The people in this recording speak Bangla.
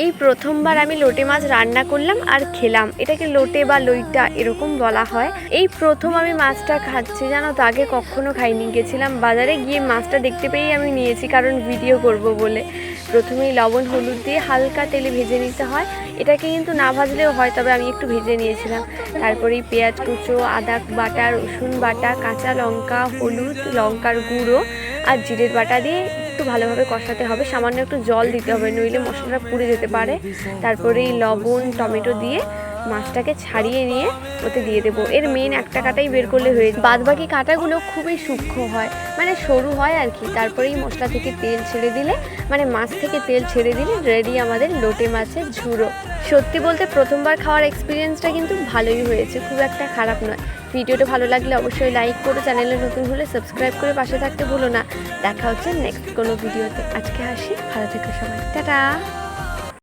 এই প্রথমবার আমি লোটে মাছ রান্না করলাম আর খেলাম। এটাকে লোটে বা লইটা এরকম বলা হয়। এই প্রথম আমি মাছটা খাচ্ছি, জানো তো, আগে কখনো খাইনি। গেছিলাম বাজারে, গিয়ে মাছটা দেখতে পেয়েই আমি নিয়েছি, কারণ ভিডিও করব বলে। প্রথমেই লবণ হলুদ দিয়ে হালকা তেলে ভেজে নিতে হয়। এটাকে কিন্তু না ভাজলেও হয়, তবে আমি একটু ভেজে নিয়েছিলাম। তারপরেই পেঁয়াজ কুচো, আদা বাটা, রসুন বাটা, কাঁচা লঙ্কা, হলুদ, লঙ্কার গুঁড়ো আর জিরের বাটা দিয়ে একটু ভালোভাবে কষাতে হবে। সামান্য একটু জল দিতে হবে, নইলে মশলাটা পুড়ে যেতে পারে। তারপরেই লবণ, টমেটো দিয়ে মাছটাকে ছাড়িয়ে নিয়ে ওতে দিয়ে দেবো। এর মেন একটা কাটাই বের করলে হয়ে যায়, বাদ বাকি কাটাগুলো খুবই সূক্ষ্ম হয়, মানে সরু হয় আর কি। তারপরেই মশলা থেকে তেল ছেড়ে দিলে, মানে মাছ থেকে তেল ছেড়ে দিলে রেডি আমাদের লোটে মাছের ঝুড়ো। সত্যি বলতে প্রথমবার খাওয়ার এক্সপিরিয়েন্সটা কিন্তু ভালোই হয়েছে, খুব একটা খারাপ নয়। ভিডিওটা ভালো লাগলে অবশ্যই লাইক করো, চ্যানেলে নতুন হলে সাবস্ক্রাইব করে পাশে থাকতে ভুলো না। দেখা হচ্ছে নেক্সট কোনো ভিডিওতে। আজকে আসি, ভালো থেকো সবাই, টাটা।